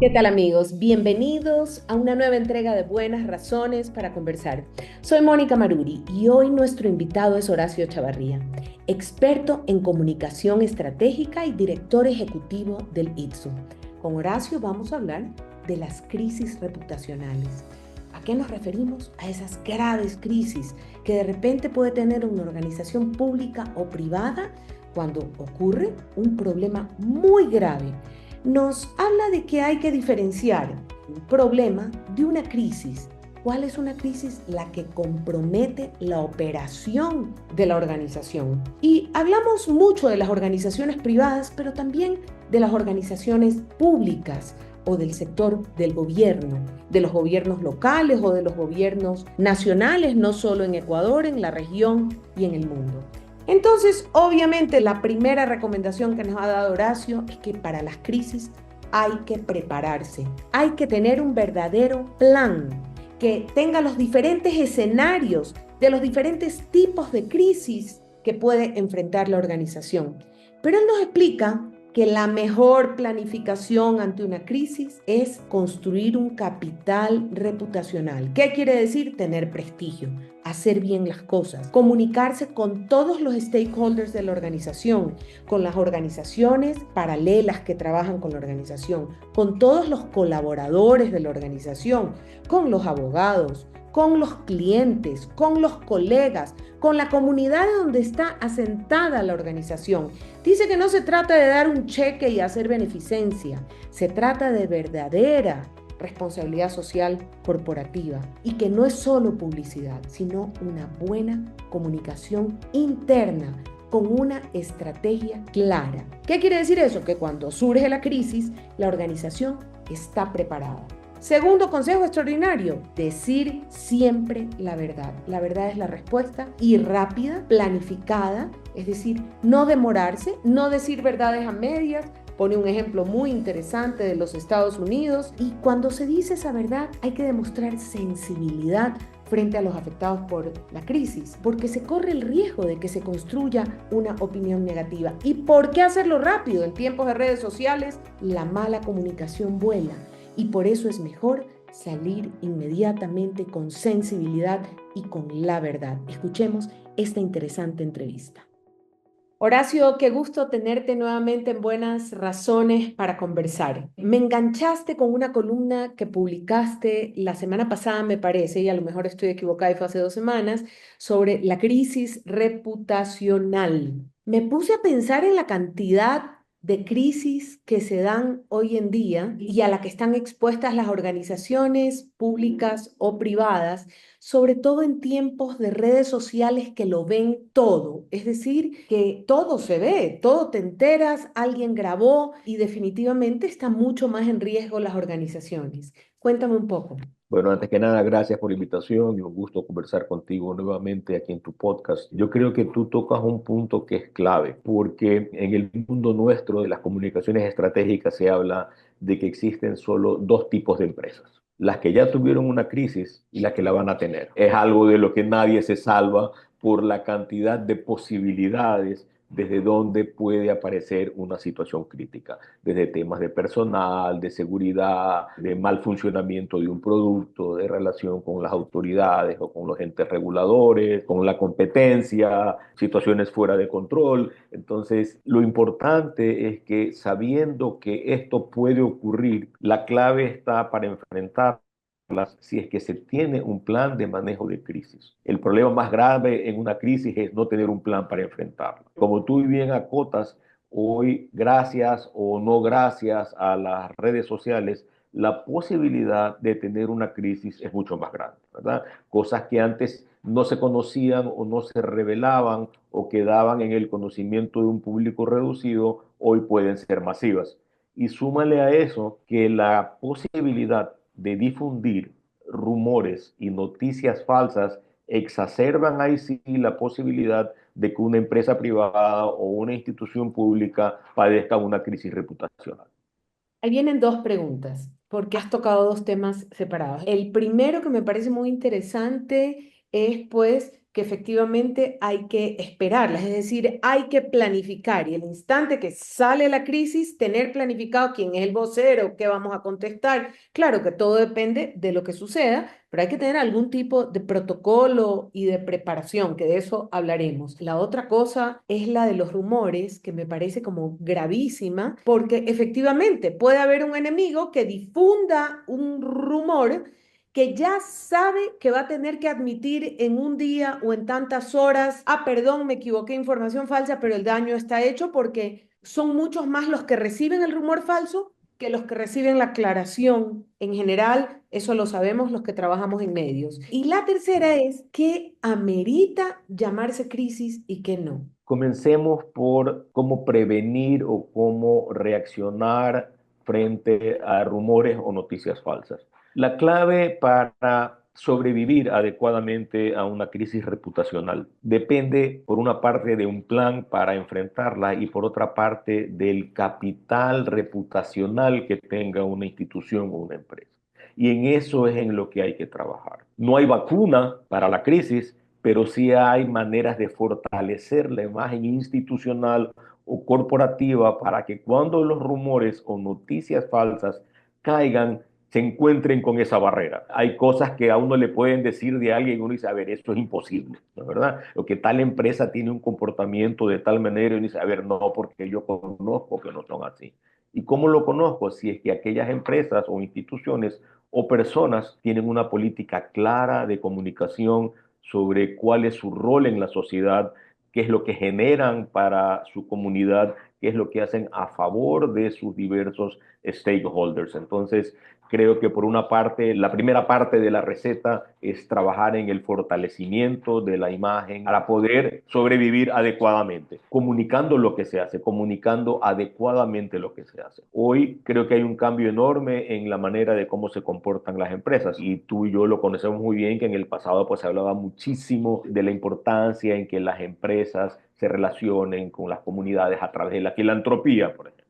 ¿Qué tal amigos? Bienvenidos a una nueva entrega de Buenas Razones para Conversar. Soy Mónica Maruri y hoy nuestro invitado es Horacio Chavarría, experto en comunicación estratégica y director ejecutivo del ITSU. Con Horacio vamos a hablar de las crisis reputacionales. ¿A qué nos referimos? A esas graves crisis que de repente puede tener una organización pública o privada cuando ocurre un problema muy grave. Nos habla de que hay que diferenciar un problema de una crisis. ¿Cuál es una crisis? La que compromete la operación de la organización. Y hablamos mucho de las organizaciones privadas, pero también de las organizaciones públicas o del sector del gobierno, de los gobiernos locales o de los gobiernos nacionales, no solo en Ecuador, en la región y en el mundo. Entonces, obviamente, la primera recomendación que nos ha dado Horacio es que para las crisis hay que prepararse, hay que tener un verdadero plan que tenga los diferentes escenarios de los diferentes tipos de crisis que puede enfrentar la organización. Pero él nos explica que la mejor planificación ante una crisis es construir un capital reputacional. ¿Qué quiere decir? Tener prestigio, hacer bien las cosas, comunicarse con todos los stakeholders de la organización, con las organizaciones paralelas que trabajan con la organización, con todos los colaboradores de la organización, con los abogados, con los clientes, con los colegas, con la comunidad donde está asentada la organización. Dice que no se trata de dar un cheque y hacer beneficencia, se trata de verdadera responsabilidad social corporativa y que no es solo publicidad, sino una buena comunicación interna con una estrategia clara. ¿Qué quiere decir eso? Que cuando surge la crisis, la organización está preparada. Segundo consejo extraordinario, decir siempre la verdad. La verdad es la respuesta y rápida, planificada, es decir, no demorarse, no decir verdades a medias. Pone un ejemplo muy interesante de los Estados Unidos y cuando se dice esa verdad hay que demostrar sensibilidad frente a los afectados por la crisis, porque se corre el riesgo de que se construya una opinión negativa. ¿Y por qué hacerlo rápido? En tiempos de redes sociales, la mala comunicación vuela y por eso es mejor salir inmediatamente con sensibilidad y con la verdad. Escuchemos esta interesante entrevista. Horacio, qué gusto tenerte nuevamente en Buenas Razones para Conversar. Me enganchaste con una columna que publicaste la semana pasada, me parece, y a lo mejor estoy equivocada y fue hace 2 semanas, sobre la crisis reputacional. Me puse a pensar en la cantidad de crisis que se dan hoy en día y a la que están expuestas las organizaciones públicas o privadas, sobre todo en tiempos de redes sociales que lo ven todo, es decir, que todo se ve, todo te enteras, alguien grabó y definitivamente está mucho más en riesgo las organizaciones. Cuéntame un poco. Bueno, antes que nada, gracias por la invitación y un gusto conversar contigo nuevamente aquí en tu podcast. Yo creo que tú tocas un punto que es clave, porque en el mundo nuestro de las comunicaciones estratégicas se habla de que existen solo dos tipos de empresas: las que ya tuvieron una crisis y las que la van a tener. Es algo de lo que nadie se salva por la cantidad de posibilidades desde donde puede aparecer una situación crítica, desde temas de personal, de seguridad, de mal funcionamiento de un producto, de relación con las autoridades o con los entes reguladores, con la competencia, situaciones fuera de control. Entonces, lo importante es que sabiendo que esto puede ocurrir, la clave está para enfrentar si es que se tiene un plan de manejo de crisis. El problema más grave en una crisis es no tener un plan para enfrentarla. Como tú bien acotas, hoy, gracias o no gracias a las redes sociales, la posibilidad de tener una crisis es mucho más grande, ¿verdad? Cosas que antes no se conocían o no se revelaban o quedaban en el conocimiento de un público reducido, hoy pueden ser masivas. Y súmale a eso que la posibilidad de difundir rumores y noticias falsas exacerban ahí sí la posibilidad de que una empresa privada o una institución pública padezca una crisis reputacional. Ahí vienen dos preguntas, porque has tocado dos temas separados. El primero que me parece muy interesante es, pues, que efectivamente hay que esperarlas, es decir, hay que planificar y el instante que sale la crisis, tener planificado quién es el vocero, qué vamos a contestar. Claro que todo depende de lo que suceda, pero hay que tener algún tipo de protocolo y de preparación, que de eso hablaremos. La otra cosa es la de los rumores, que me parece como gravísima, porque efectivamente puede haber un enemigo que difunda un rumor que ya sabe que va a tener que admitir en un día o en tantas horas, ah, perdón, me equivoqué, información falsa, pero el daño está hecho porque son muchos más los que reciben el rumor falso que los que reciben la aclaración. En general, eso lo sabemos los que trabajamos en medios. Y la tercera es que amerita llamarse crisis y que no. Comencemos por cómo prevenir o cómo reaccionar frente a rumores o noticias falsas. La clave para sobrevivir adecuadamente a una crisis reputacional depende, por una parte, de un plan para enfrentarla y por otra parte, del capital reputacional que tenga una institución o una empresa. Y en eso es en lo que hay que trabajar. No hay vacuna para la crisis, pero sí hay maneras de fortalecer la imagen institucional o corporativa para que cuando los rumores o noticias falsas caigan, se encuentren con esa barrera. Hay cosas que a uno le pueden decir de alguien y uno dice, a ver, esto es imposible, ¿no es verdad? O que tal empresa tiene un comportamiento de tal manera y uno dice, a ver, no, porque yo conozco que no son así. ¿Y cómo lo conozco? Si es que aquellas empresas o instituciones o personas tienen una política clara de comunicación sobre cuál es su rol en la sociedad, qué es lo que generan para su comunidad, qué es lo que hacen a favor de sus diversos stakeholders. Entonces, creo que por una parte, la primera parte de la receta es trabajar en el fortalecimiento de la imagen para poder sobrevivir adecuadamente, comunicando lo que se hace, comunicando adecuadamente lo que se hace. Hoy creo que hay un cambio enorme en la manera de cómo se comportan las empresas y tú y yo lo conocemos muy bien que en el pasado pues se hablaba muchísimo de la importancia en que las empresas se relacionen con las comunidades a través de la filantropía, por ejemplo.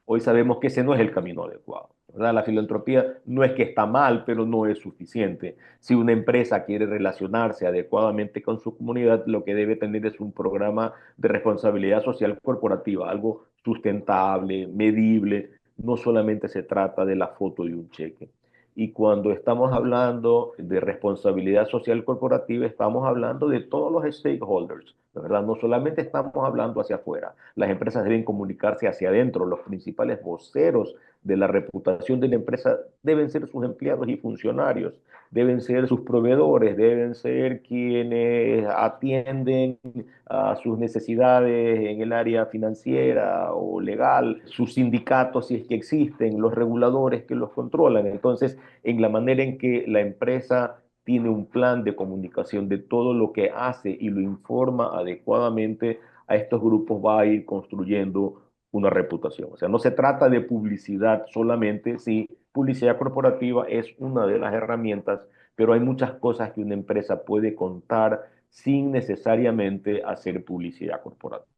Hoy sabemos que ese no es el camino adecuado, ¿verdad? La filantropía no es que está mal, pero no es suficiente. Si una empresa quiere relacionarse adecuadamente con su comunidad, lo que debe tener es un programa de responsabilidad social corporativa, algo sustentable, medible. No solamente se trata de la foto de un cheque. Y cuando estamos hablando de responsabilidad social corporativa, estamos hablando de todos los stakeholders, ¿verdad? No solamente estamos hablando hacia afuera. Las empresas deben comunicarse hacia adentro. Los principales voceros de la reputación de la empresa deben ser sus empleados y funcionarios, deben ser sus proveedores, deben ser quienes atienden a sus necesidades en el área financiera o legal, sus sindicatos si es que existen, los reguladores que los controlan. Entonces, en la manera en que la empresa tiene un plan de comunicación de todo lo que hace y lo informa adecuadamente a estos grupos, va a ir construyendo una reputación. O sea, no se trata de publicidad solamente, sí, publicidad corporativa es una de las herramientas, pero hay muchas cosas que una empresa puede contar sin necesariamente hacer publicidad corporativa.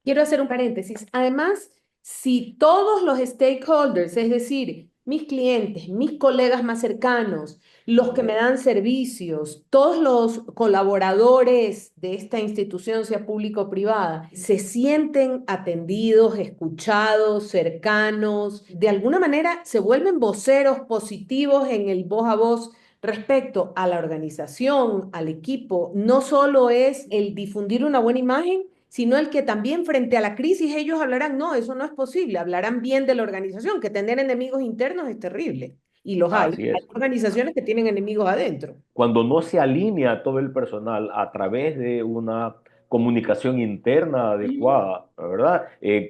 Quiero hacer un paréntesis. Además, si todos los stakeholders, es decir, mis clientes, mis colegas más cercanos, los que me dan servicios, todos los colaboradores de esta institución, sea pública o privada, se sienten atendidos, escuchados, cercanos, de alguna manera se vuelven voceros positivos en el voz a voz respecto a la organización, al equipo, no solo es el difundir una buena imagen, sino el que también frente a la crisis ellos hablarán, no, eso no es posible, hablarán bien de la organización, que tener enemigos internos es terrible. Y los hay. Así Hay es. organizaciones que tienen enemigos adentro. Cuando no se alinea todo el personal a través de una comunicación interna adecuada, ¿verdad?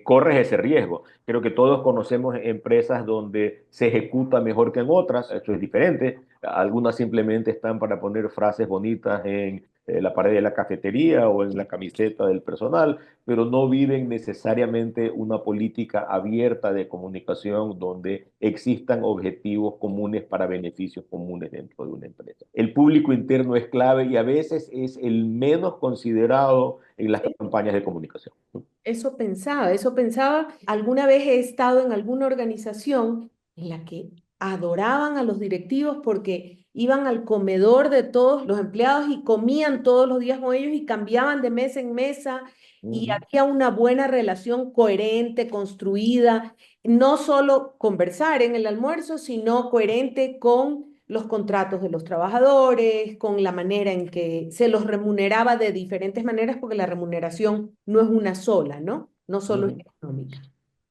Corres ese riesgo. Creo que todos conocemos empresas donde se ejecuta mejor que en otras, eso es diferente. Algunas simplemente están para poner frases bonitas en la pared de la cafetería o en la camiseta del personal, pero no viven necesariamente una política abierta de comunicación donde existan objetivos comunes para beneficios comunes dentro de una empresa. El público interno es clave y a veces es el menos considerado en las campañas de comunicación. Eso pensaba, eso pensaba. Alguna vez he estado en alguna organización en la que adoraban a los directivos porque iban al comedor de todos los empleados y comían todos los días con ellos y cambiaban de mesa en mesa y Ujú, había una buena relación coherente, construida, no solo conversar en el almuerzo, sino coherente con los contratos de los trabajadores, con la manera en que se los remuneraba de diferentes maneras, porque la remuneración no es una sola, ¿no? No solo es ujú. económica.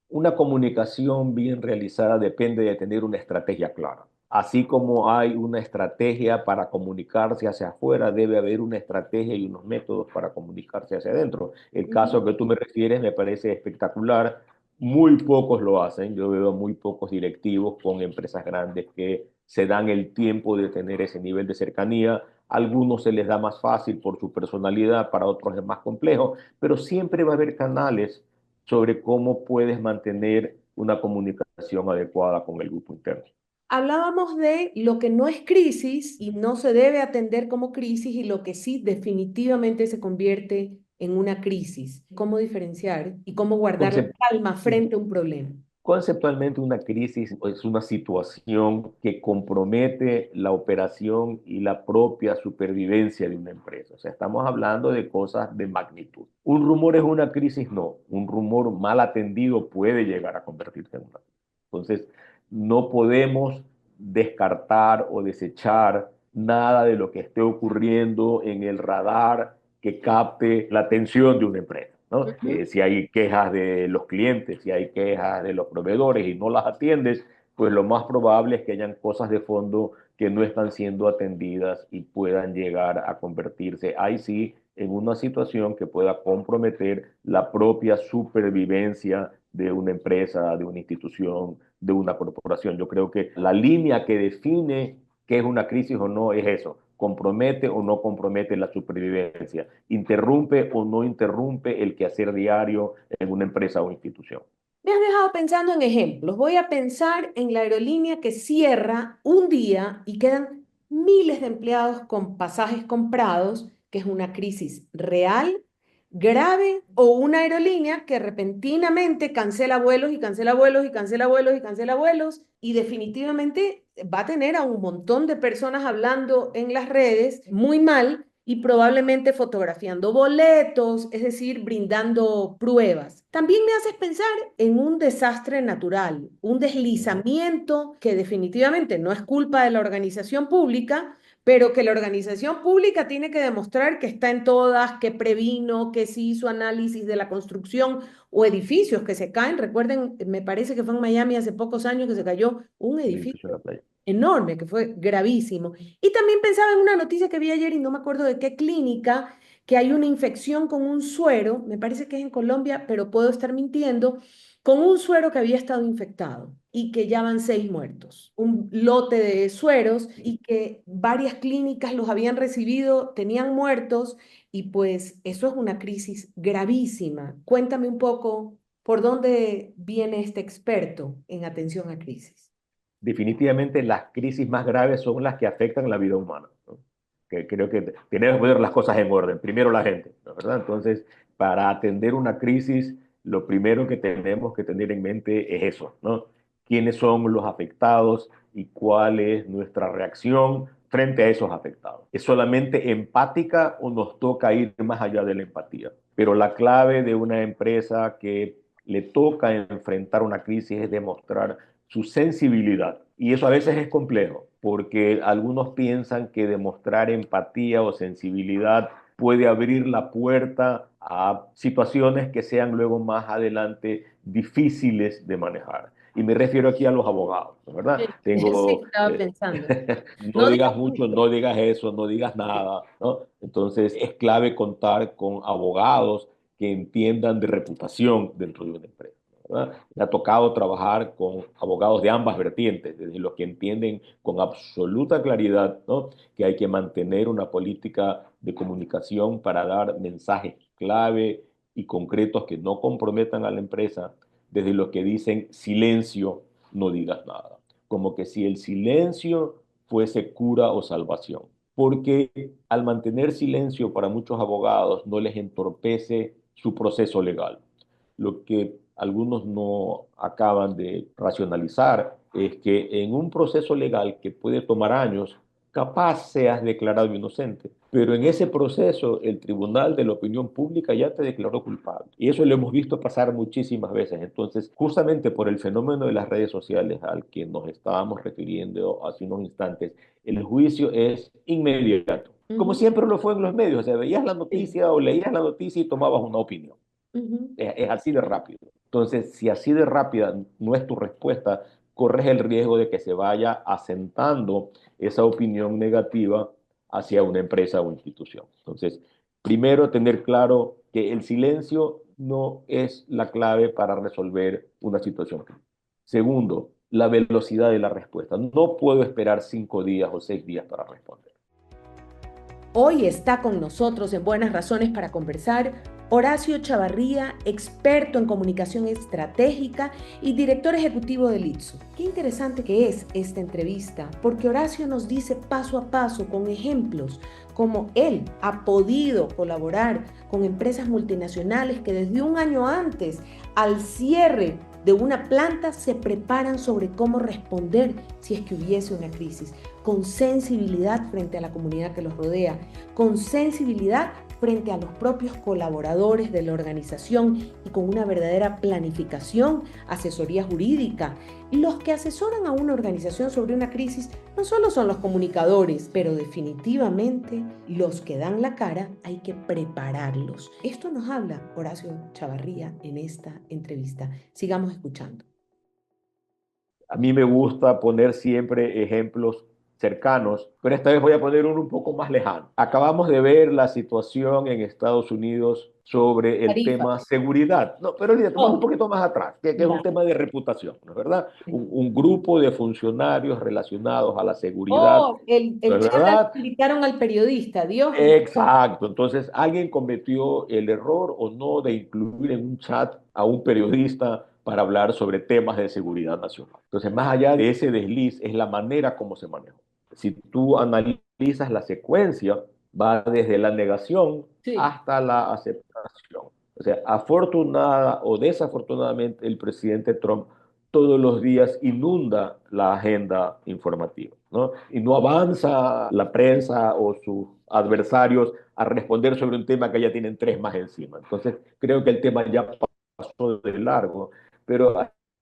Una comunicación bien realizada depende de tener una estrategia clara. Así como hay una estrategia para comunicarse hacia afuera, debe haber una estrategia y unos métodos para comunicarse hacia adentro. El Ujú. caso que tú me refieres me parece espectacular. Muy pocos lo hacen. Yo veo muy pocos directivos con empresas grandes que se dan el tiempo de tener ese nivel de cercanía. A algunos se les da más fácil por su personalidad, para otros es más complejo, pero siempre va a haber canales sobre cómo puedes mantener una comunicación adecuada con el grupo interno. Hablábamos de lo que no es crisis y no se debe atender como crisis y lo que sí definitivamente se convierte en una crisis. ¿Cómo diferenciar y cómo guardar la Concep- calma frente a un problema? Conceptualmente, una crisis es una situación que compromete la operación y la propia supervivencia de una empresa. O sea, estamos hablando de cosas de magnitud. ¿Un rumor es una crisis? No. Un rumor mal atendido puede llegar a convertirse en una crisis. Entonces, no podemos descartar o desechar nada de lo que esté ocurriendo en el radar que capte la atención de una empresa, ¿no? Ujú. Si hay quejas de los clientes, si hay quejas de los proveedores y no las atiendes, pues lo más probable es que hayan cosas de fondo que no están siendo atendidas y puedan llegar a convertirse, ahí sí, en una situación que pueda comprometer la propia supervivencia de una empresa, de una institución, de una corporación. Yo creo que la línea que define qué es una crisis o no es eso: compromete o no compromete la supervivencia, interrumpe o no interrumpe el quehacer diario en una empresa o institución. Me has dejado pensando en ejemplos. Voy a pensar en la aerolínea que cierra un día y quedan miles de empleados con pasajes comprados, que es una crisis real, grave, o una aerolínea que repentinamente cancela vuelos y cancela vuelos y cancela vuelos y cancela vuelos y definitivamente va a tener a un montón de personas hablando en las redes muy mal y probablemente fotografiando boletos, es decir, brindando pruebas. También me haces pensar en un desastre natural, un Ujú. deslizamiento que definitivamente no es culpa de la organización pública, pero que la organización pública tiene que demostrar que está en todas, que previno, que sí hizo análisis de la construcción o edificios que se caen. Recuerden, me parece que fue en Miami hace pocos años que se cayó un El edificio de edificio la playa. enorme, que fue gravísimo. Y también pensaba en una noticia que vi ayer y no me acuerdo de qué clínica, que hay una infección con un suero, me parece que es en Colombia, pero puedo estar mintiendo, con un suero que había estado infectado y que ya van 6 muertos. Un lote de sueros y que varias clínicas los habían recibido, tenían muertos y pues eso es una crisis gravísima. Cuéntame un poco por dónde viene este experto en atención a crisis. Definitivamente las crisis más graves son las que afectan la vida humana, ¿no? Que creo que tenemos que poner las cosas en orden. Primero la gente, ¿no? ¿Verdad? Entonces, para atender una crisis, lo primero que tenemos que tener en mente es eso, ¿no? ¿Quiénes son los afectados y cuál es nuestra reacción frente a esos afectados? ¿Es solamente empática o nos toca ir más allá de la empatía? Pero la clave de una empresa que le toca enfrentar una crisis es demostrar su sensibilidad. Y eso a veces es complejo, porque algunos piensan que demostrar empatía o sensibilidad puede abrir la puerta a situaciones que sean luego más adelante difíciles de manejar. Y me refiero aquí a los abogados, ¿verdad? Sí, sí, Tengo, estaba pensando. no No digas digas mucho, mucho. no digas eso, no digas nada, ¿no? Entonces es clave contar con abogados que entiendan de reputación dentro de una empresa, ¿verdad? Me ha tocado trabajar con abogados de ambas vertientes, desde los que entienden con absoluta claridad, ¿no?, que hay que mantener una política de comunicación para dar mensajes clave y concretos que no comprometan a la empresa, desde los que dicen silencio, no digas nada, como que si el silencio fuese cura o salvación. Porque al mantener silencio para muchos abogados no les entorpece su proceso legal. Lo que algunos no acaban de racionalizar es que en un proceso legal que puede tomar años, capaz seas declarado inocente. Pero en ese proceso, el tribunal de la opinión pública ya te declaró culpable. Y eso lo hemos visto pasar muchísimas veces. Entonces, justamente por el fenómeno de las redes sociales al que nos estábamos refiriendo hace unos instantes, el juicio es inmediato. Como Ujú, siempre lo fue en los medios. O sea, veías la sí, noticia o leías la noticia y tomabas una opinión. ujú. Es así de rápido. Entonces, si así de rápida no es tu respuesta, corres el riesgo de que se vaya asentando esa opinión negativa hacia una empresa o institución. Entonces, primero tener claro que el silencio no es la clave para resolver una situación. Segundo, la velocidad de la respuesta. No puedo esperar 5 días o 6 días para responder. Hoy está con nosotros en Buenas Razones para Conversar Horacio Chavarría, experto en comunicación estratégica y director ejecutivo del ITSO. Qué interesante que es esta entrevista, porque Horacio nos dice paso a paso, con ejemplos, cómo él ha podido colaborar con empresas multinacionales que desde un año antes al cierre de una planta se preparan sobre cómo responder si es que hubiese una crisis, con sensibilidad frente a la comunidad que los rodea, con sensibilidad frente a los propios colaboradores de la organización y con una verdadera planificación, asesoría jurídica. Los que asesoran a una organización sobre una crisis no solo son los comunicadores, pero definitivamente los que dan la cara hay que prepararlos. Esto nos habla Horacio Chavarría en esta entrevista. Sigamos escuchando. A mí me gusta poner siempre ejemplos cercanos, pero esta vez voy a poner uno un poco más lejano. Acabamos de ver la situación en Estados Unidos sobre el Tarifa. tema seguridad. No, pero olvídate, vamos un Oh, poquito más atrás, que es un ya. tema de reputación, ¿no es verdad? Un grupo de funcionarios relacionados a la seguridad, Oh, el, ¿no el es chat al verdad? que invitaron al periodista, Dios mío. Exacto. Entonces, alguien cometió el error o no de incluir en un chat a un periodista para hablar sobre temas de seguridad nacional. Entonces, más allá de ese desliz, es la manera como se manejó. Si tú analizas la secuencia, va desde la negación Sí. hasta la aceptación. O sea, afortunada o desafortunadamente, el presidente Trump todos los días inunda la agenda informativa, ¿no? Y no avanza la prensa o sus adversarios a responder sobre un tema que ya tienen tres más encima. Entonces, creo que el tema ya pasó de largo, pero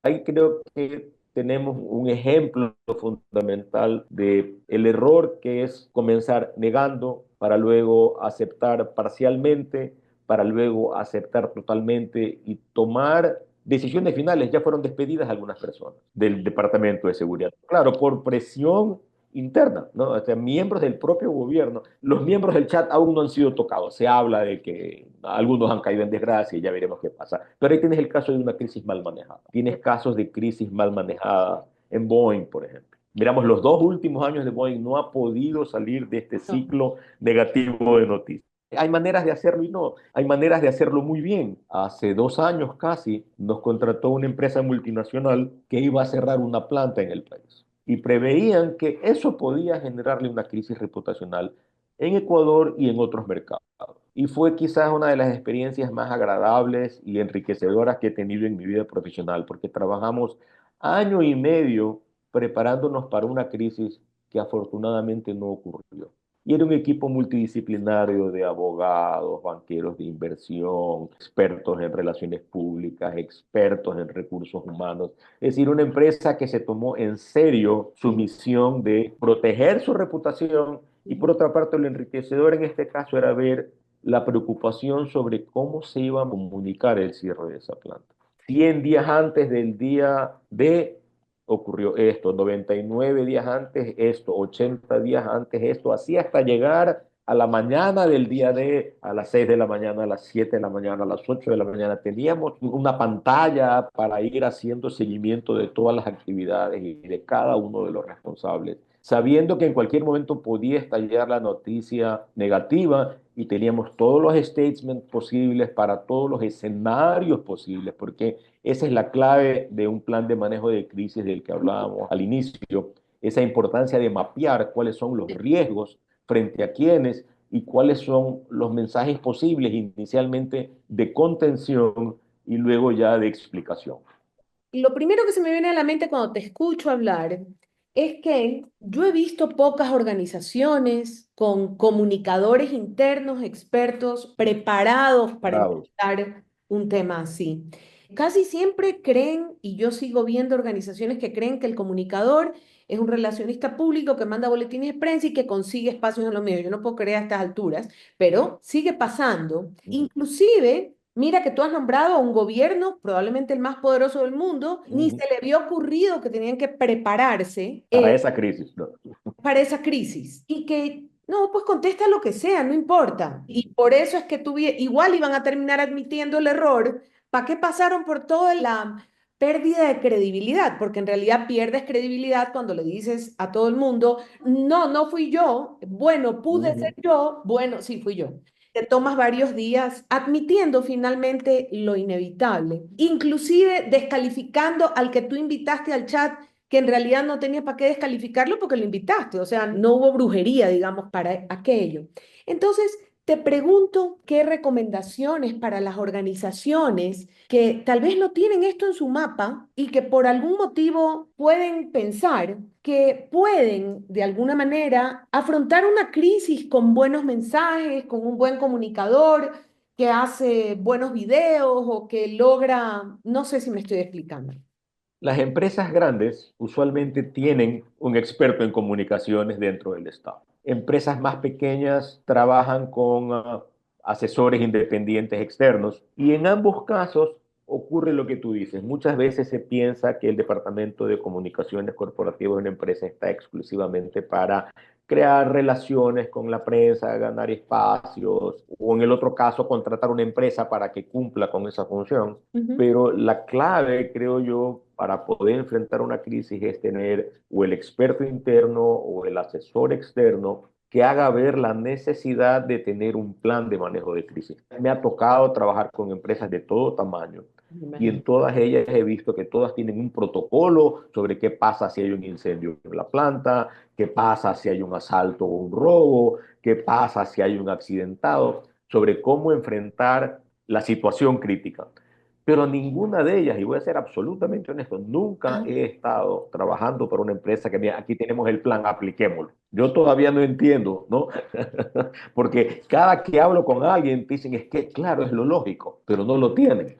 ahí creo que tenemos un ejemplo fundamental de el error que es comenzar negando para luego aceptar parcialmente, para luego aceptar totalmente y tomar decisiones finales. Ya fueron despedidas algunas personas del Departamento de Seguridad. Claro, por presión interna, ¿no? O sea, miembros del propio gobierno. Los miembros del chat aún no han sido tocados. Se habla de que algunos han caído en desgracia y ya veremos qué pasa. Pero ahí tienes el caso de una crisis mal manejada. Tienes casos de crisis mal manejada en Boeing, por ejemplo. Miramos, los 2 últimos años de Boeing no ha podido salir de este No. ciclo negativo de noticias. Hay maneras de hacerlo y no, hay maneras de hacerlo muy bien. Hace 2 años casi nos contrató una empresa multinacional que iba a cerrar una planta en el país y preveían que eso podía generarle una crisis reputacional en Ecuador y en otros mercados. Y fue quizás una de las experiencias más agradables y enriquecedoras que he tenido en mi vida profesional, porque trabajamos año y medio preparándonos para una crisis que afortunadamente no ocurrió. Y era un equipo multidisciplinario de abogados, banqueros de inversión, expertos en relaciones públicas, expertos en recursos humanos. Es decir, una empresa que se tomó en serio su Sí. misión de proteger su reputación y por otra parte lo enriquecedor en este caso era ver la preocupación sobre cómo se iba a comunicar el cierre de esa planta. 100 días antes del día D ocurrió esto, 99 días antes esto, 80 días antes esto, así hasta llegar a la mañana del día D, a las 6 de la mañana, a las 7 de la mañana, a las 8 de la mañana. Teníamos una pantalla para ir haciendo seguimiento de todas las actividades y de cada uno de los responsables, sabiendo que en cualquier momento podía estallar la noticia negativa y teníamos todos los statements posibles para todos los escenarios posibles, porque esa es la clave de un plan de manejo de crisis del que hablábamos al inicio, esa importancia de mapear cuáles son los riesgos frente a quiénes y cuáles son los mensajes posibles inicialmente de contención y luego ya de explicación. Lo primero que se me viene a la mente cuando te escucho hablar es que yo he visto pocas organizaciones con comunicadores internos, expertos, preparados para Parados. enfrentar un tema así. Casi siempre creen, y yo sigo viendo organizaciones que creen que el comunicador es un relacionista público que manda boletines de prensa y que consigue espacios en los medios. Yo no puedo creer a estas alturas, pero sigue pasando. Inclusive, mira que tú has nombrado a un gobierno, probablemente el más poderoso del mundo, ni Ujú. se le había ocurrido que tenían que prepararse Para esa crisis, ¿no? para esa crisis y que, no, pues contesta lo que sea, no importa. Y por eso es que igual iban a terminar admitiendo el error. ¿Para qué pasaron por toda la pérdida de credibilidad? Porque en realidad pierdes credibilidad cuando le dices a todo el mundo, no, no fui yo, bueno, pude ser Ujú. yo, bueno, sí, fui yo. Te tomas varios días admitiendo finalmente lo inevitable, inclusive descalificando al que tú invitaste al chat, que en realidad no tenía para qué descalificarlo porque lo invitaste, o sea, no hubo brujería, digamos, para aquello. Entonces, te pregunto qué recomendaciones para las organizaciones que tal vez no tienen esto en su mapa y que por algún motivo pueden pensar que pueden de alguna manera afrontar una crisis con buenos mensajes, con un buen comunicador que hace buenos videos o que logra, no sé si me estoy explicando. Las empresas grandes usualmente tienen un experto en comunicaciones dentro del Estado. Empresas más pequeñas trabajan con asesores independientes externos y en ambos casos ocurre lo que tú dices. Muchas veces se piensa que el departamento de comunicaciones corporativas de una empresa está exclusivamente para crear relaciones con la prensa, ganar espacios o en el otro caso contratar una empresa para que cumpla con esa función. Ujú. Pero la clave, creo yo, para poder enfrentar una crisis es tener o el experto interno o el asesor externo que haga ver la necesidad de tener un plan de manejo de crisis. Me ha tocado trabajar con empresas de todo tamaño Me y imagino. en todas ellas he visto que todas tienen un protocolo sobre qué pasa si hay un incendio en la planta, qué pasa si hay un asalto o un robo, qué pasa si hay un accidentado, sobre cómo enfrentar la situación crítica. Pero ninguna de ellas, y voy a ser absolutamente honesto, nunca Ajá. he estado trabajando para una empresa que mira, aquí tenemos el plan, apliquémoslo. Yo todavía no entiendo, ¿no? Porque cada que hablo con alguien dicen, es que claro, es lo lógico, pero no lo tienen.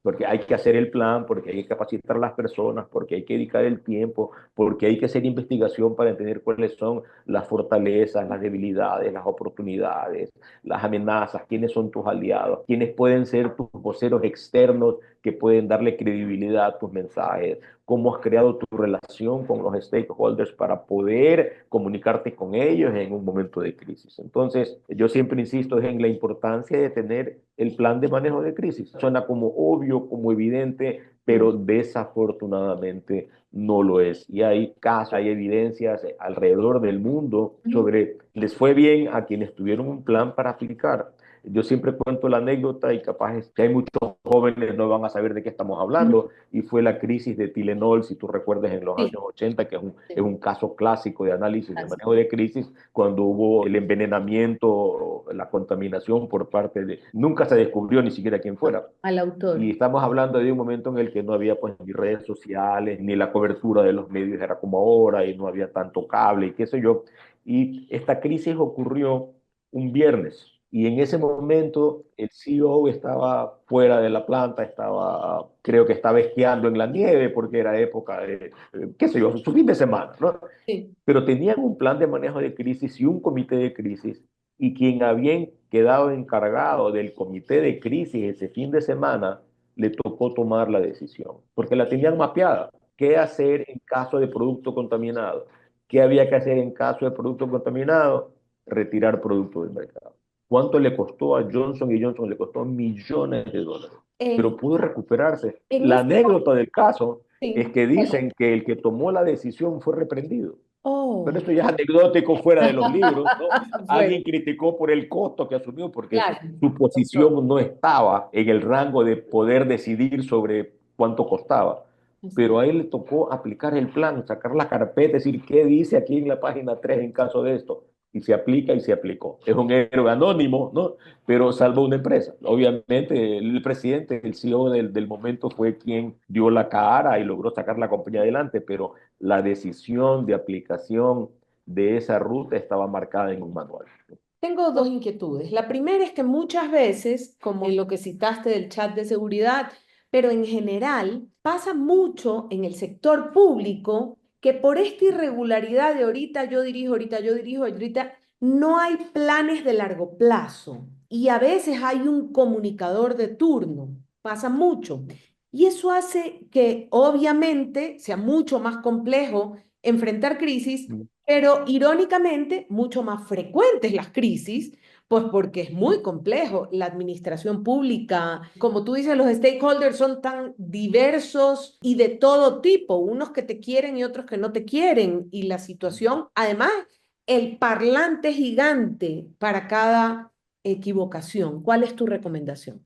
Porque hay que hacer el plan, porque hay que capacitar a las personas, porque hay que dedicar el tiempo, porque hay que hacer investigación para entender cuáles son las fortalezas, las debilidades, las oportunidades, las amenazas, quiénes son tus aliados, quiénes pueden ser tus voceros externos que pueden darle credibilidad a tus mensajes, cómo has creado tu relación con los stakeholders para poder comunicarte con ellos en un momento de crisis. Entonces, yo siempre insisto en la importancia de tener el plan de manejo de crisis. Suena como obvio, como evidente, pero desafortunadamente no lo es. Y hay casos, hay evidencias alrededor del mundo Ujú. sobre les fue bien a quienes tuvieron un plan para aplicar. Yo siempre cuento la anécdota y capaz es que hay muchos jóvenes no van a saber de qué estamos Ujú. hablando, y fue la crisis de Tylenol, si tú recuerdas, en los Sí, años 80, que es sí, un caso clásico de análisis de así, manejo de crisis, cuando hubo el envenenamiento, la contaminación por parte de... Nunca se descubrió ni siquiera quién no, fuera. al Y autor. estamos hablando de un momento en el que no había pues ni redes sociales, ni la cobertura de los medios era como ahora, y no había tanto cable y qué sé yo. Y esta crisis ocurrió un viernes. Y en ese momento el CEO estaba fuera de la planta, estaba, creo que estaba esquiando en la nieve porque era época de, qué sé yo, su fin de semana, ¿no? Sí. Pero tenían un plan de manejo de crisis y un comité de crisis, y quien había quedado encargado del comité de crisis ese fin de semana le tocó tomar la decisión, porque la tenían mapeada. ¿Qué hacer en caso de producto contaminado? ¿Qué había que hacer en caso de producto contaminado? Retirar producto del mercado. ¿Cuánto le costó a Johnson y Johnson? Le costó millones de dólares, pero En, pudo recuperarse. en La ese, anécdota del caso es sí. que dicen que el que tomó la decisión fue reprendido. Pero Oh, esto ya es anecdótico fuera de los libros, ¿no? bueno, Alguien criticó por el costo que asumió, porque claro, su doctor. posición no estaba en el rango de poder decidir sobre cuánto costaba. Así. Pero a él le tocó aplicar el plan, sacar la carpeta, decir qué dice aquí en la página 3 en caso de esto. y se aplica y se aplicó. Es un héroe anónimo, ¿no? Pero salvó una empresa. Obviamente el presidente, el CEO del momento fue quien dio la cara y logró sacar la compañía adelante, pero la decisión de aplicación de esa ruta estaba marcada en un manual. Tengo dos inquietudes. La primera es que muchas veces, como en lo que citaste del chat de seguridad, pero en general pasa mucho en el sector público que por esta irregularidad de ahorita yo dirijo, ahorita no hay planes de largo plazo y a veces hay un comunicador de turno. Pasa mucho. Y eso hace que obviamente sea mucho más complejo enfrentar crisis, pero irónicamente, mucho más frecuentes las crisis, pues porque es muy complejo. La administración pública, como tú dices, los stakeholders son tan diversos y de todo tipo, unos que te quieren y otros que no te quieren. Y la situación, además, el parlante gigante para cada equivocación. ¿Cuál es tu recomendación?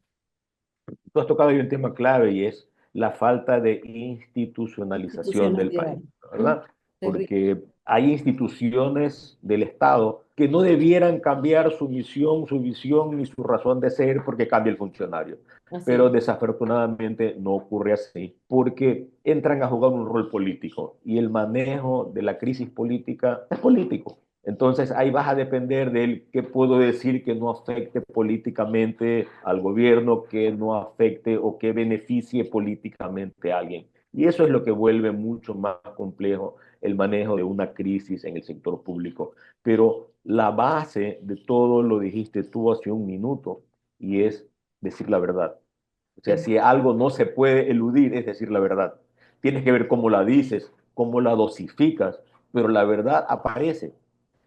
Tú has tocado ahí un tema clave y es la falta de institucionalización del Institucionalidad. país, ¿verdad? Terrible. Porque hay instituciones del Estado que no debieran cambiar su misión, su visión ni su razón de ser porque cambia el funcionario. Así Pero es. desafortunadamente no ocurre así porque entran a jugar un rol político y el manejo de la crisis política es político. Entonces ahí vas a depender de él qué puedo decir que no afecte políticamente al gobierno, que no afecte o que beneficie políticamente a alguien. Y eso es lo que vuelve mucho más complejo el manejo de una crisis en el sector público. Pero la base de todo lo dijiste tú hace un minuto y es decir la verdad. O sea, si algo no se puede eludir, es decir la verdad. Tienes que ver cómo la dices, cómo la dosificas, pero la verdad aparece.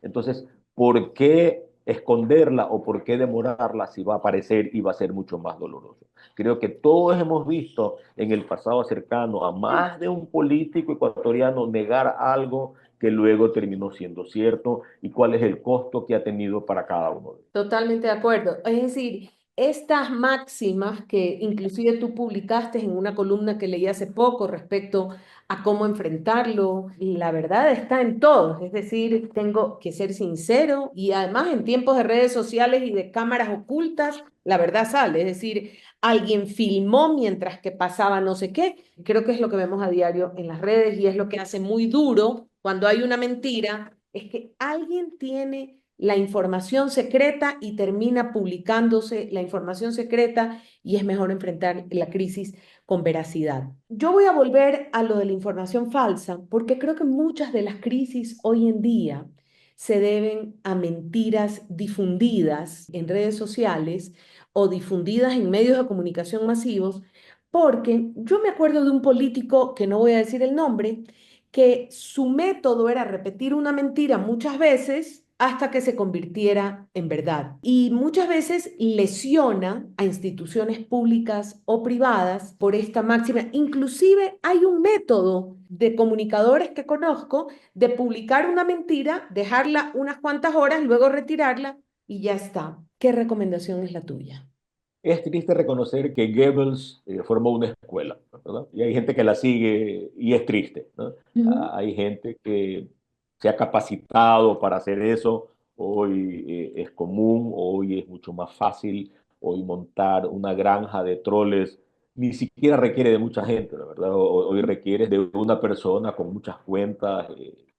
Entonces, ¿por qué esconderla o por qué demorarla si va a aparecer y va a ser mucho más doloroso? Creo que todos hemos visto en el pasado cercano a más de un político ecuatoriano negar algo que luego terminó siendo cierto y cuál es el costo que ha tenido para cada uno de ellos. Totalmente de acuerdo. Es decir, estas máximas que inclusive tú publicaste en una columna que leí hace poco respecto a cómo enfrentarlo, la verdad está en todos. Es decir, tengo que ser sincero y además en tiempos de redes sociales y de cámaras ocultas, la verdad sale. Es decir, alguien filmó mientras que pasaba no sé qué. Creo que es lo que vemos a diario en las redes y es lo que hace muy duro cuando hay una mentira, es que alguien tiene la información secreta y termina publicándose la información secreta y es mejor enfrentar la crisis con veracidad. Yo voy a volver a lo de la información falsa porque creo que muchas de las crisis hoy en día se deben a mentiras difundidas en redes sociales o difundidas en medios de comunicación masivos, porque yo me acuerdo de un político, que no voy a decir el nombre, que su método era repetir una mentira muchas veces hasta que se convirtiera en verdad. Y muchas veces lesiona a instituciones públicas o privadas por esta máxima. Inclusive hay un método de comunicadores que conozco de publicar una mentira, dejarla unas cuantas horas, luego retirarla y ya está. ¿Qué recomendación es la tuya? Es triste reconocer que Goebbels formó una escuela, ¿verdad? Y hay gente que la sigue y es triste, ¿no? Ujú. Hay gente que se ha capacitado para hacer eso. Hoy es común, hoy es mucho más fácil. Hoy montar una granja de troles ni siquiera requiere de mucha gente, ¿la verdad? Hoy requiere de una persona con muchas cuentas,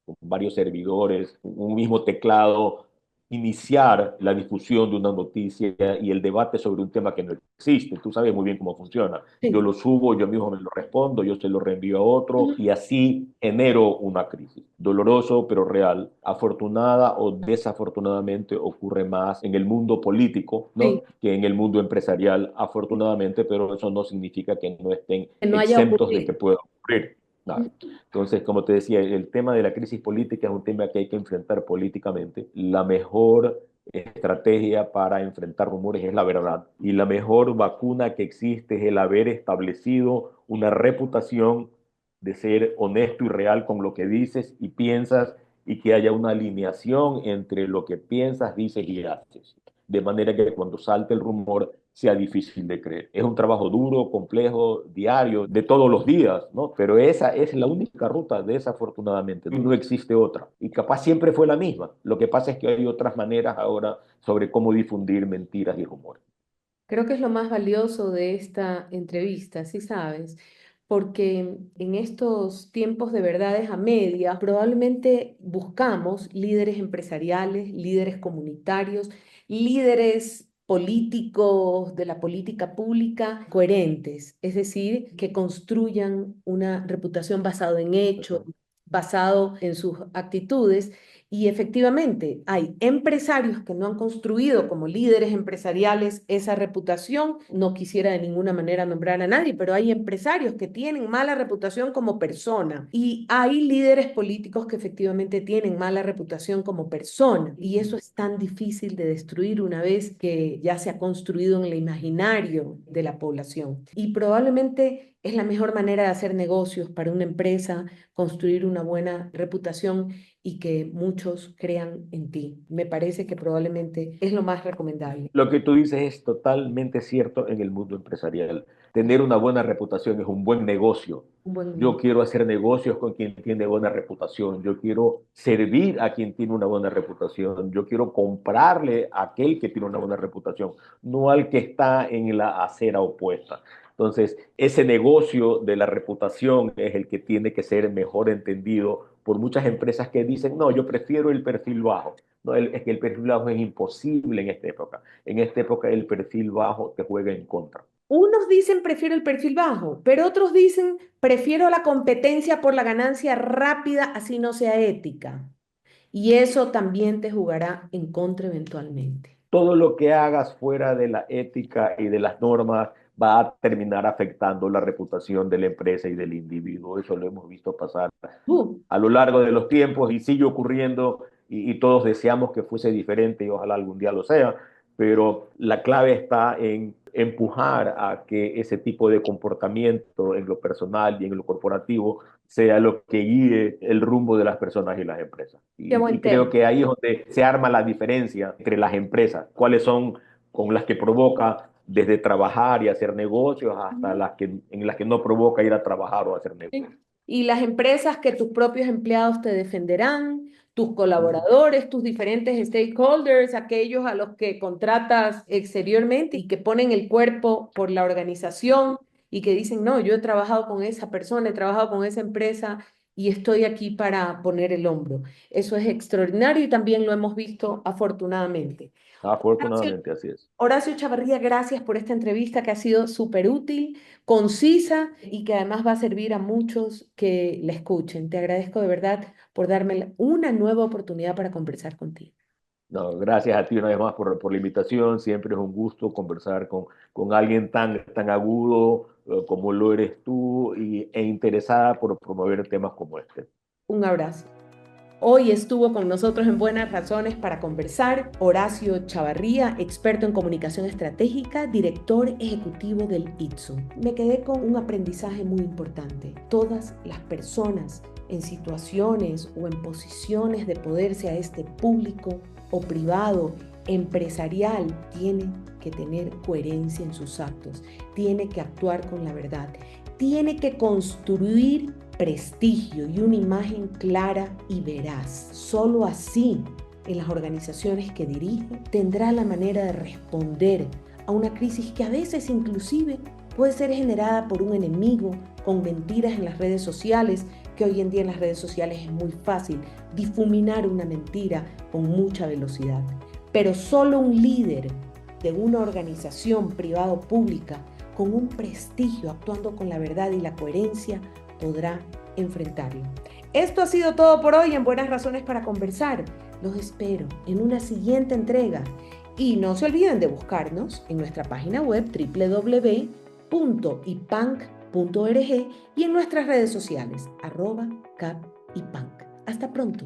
con varios servidores, un mismo teclado iniciar la difusión de una noticia y el debate sobre un tema que no existe. Tú sabes muy bien cómo funciona. Yo Sí. lo subo, yo mismo me lo respondo, yo se lo reenvío a otro y así genero una crisis. Doloroso, pero real. Afortunada o desafortunadamente ocurre más en el mundo político, ¿no? Sí, Que en el mundo empresarial, afortunadamente, pero eso no significa que no estén que no haya exentos de ocurrido. que pueda ocurrir. Nada. Entonces, como te decía, el tema de la crisis política es un tema que hay que enfrentar políticamente. La mejor estrategia para enfrentar rumores es la verdad. Y la mejor vacuna que existe es el haber establecido una reputación de ser honesto y real con lo que dices y piensas y que haya una alineación entre lo que piensas, dices y haces. de manera que cuando salte el rumor sea difícil de creer. Es un trabajo duro, complejo, diario, de todos los días, ¿no? Pero esa es la única ruta, desafortunadamente. No existe otra. Y capaz siempre fue la misma. Lo que pasa es que hay otras maneras ahora sobre cómo difundir mentiras y rumores. Creo que es lo más valioso de esta entrevista, ¿sí sabes? Porque en estos tiempos de verdades a medias, probablemente buscamos líderes empresariales, líderes comunitarios, líderes políticos de la política pública coherentes, es decir, que construyan una reputación basada en hechos, basado en sus actitudes. Y efectivamente, hay empresarios que no han construido como líderes empresariales esa reputación. No quisiera de ninguna manera nombrar a nadie, pero hay empresarios que tienen mala reputación como persona y hay líderes políticos que efectivamente tienen mala reputación como persona. Y eso es tan difícil de destruir una vez que ya se ha construido en el imaginario de la población. Y probablemente es la mejor manera de hacer negocios para una empresa, construir una buena reputación y que muchos crean en ti. Me parece que probablemente es lo más recomendable. Lo que tú dices es totalmente cierto en el mundo empresarial. Tener una buena reputación es un buen negocio. Un buen... Yo quiero hacer negocios con quien tiene buena reputación. Yo quiero servir a quien tiene una buena reputación. Yo quiero comprarle a aquel que tiene una buena reputación, no al que está en la acera opuesta. Entonces, ese negocio de la reputación es el que tiene que ser mejor entendido por muchas empresas que dicen, no, yo prefiero el perfil bajo. No, es que el perfil bajo es imposible en esta época. En esta época el perfil bajo te juega en contra. Unos dicen prefiero el perfil bajo, pero otros dicen prefiero la competencia por la ganancia rápida, así no sea ética. Y eso también te jugará en contra eventualmente. Todo lo que hagas fuera de la ética y de las normas va a terminar afectando la reputación de la empresa y del individuo. Eso lo hemos visto pasar Uh, a lo largo de los tiempos y sigue ocurriendo y todos deseamos que fuese diferente y ojalá algún día lo sea, pero la clave está en empujar a que ese tipo de comportamiento en lo personal y en lo corporativo sea lo que guíe el rumbo de las personas y las empresas. qué Y buen creo tema. que ahí es donde se arma la diferencia entre las empresas, cuáles son con las que provoca desde trabajar y hacer negocios hasta Ujú. las que, en las que no provoca ir a trabajar o hacer Sí. negocios. Y las empresas que tus propios empleados te defenderán, tus Ujú. colaboradores, tus diferentes stakeholders, aquellos a los que contratas exteriormente y que ponen el cuerpo por la organización y que dicen, no, yo he trabajado con esa persona, he trabajado con esa empresa y estoy aquí para poner el hombro. Eso es extraordinario y también lo hemos visto afortunadamente. Afortunadamente así es. Horacio Chavarría, gracias por esta entrevista que ha sido súper útil, concisa y que además va a servir a muchos que la escuchen. Te agradezco de verdad por darme una nueva oportunidad para conversar contigo. No, gracias a ti una vez más por la invitación. Siempre es un gusto conversar con alguien tan agudo como lo eres tú e interesada por promover temas como este. Un abrazo. Hoy estuvo con nosotros en Buenas Razones para conversar Horacio Chavarría, experto en comunicación estratégica, director ejecutivo del ITSO. Me quedé con un aprendizaje muy importante. Todas las personas en situaciones o en posiciones de poder, sea este público o privado, empresarial, tienen que tener coherencia en sus actos, tiene que actuar con la verdad, tiene que construir prestigio y una imagen clara y veraz. Solo así, en las organizaciones que dirige, tendrá la manera de responder a una crisis que a veces inclusive puede ser generada por un enemigo con mentiras en las redes sociales, que hoy en día en las redes sociales es muy fácil difuminar una mentira con mucha velocidad. Pero solo un líder de una organización privada o pública con un prestigio, actuando con la verdad y la coherencia, podrá enfrentarlo. Esto ha sido todo por hoy en Buenas Razones para Conversar. Los espero en una siguiente entrega y no se olviden de buscarnos en nuestra página web www.ipank.org y en nuestras redes sociales @capipank. Hasta pronto.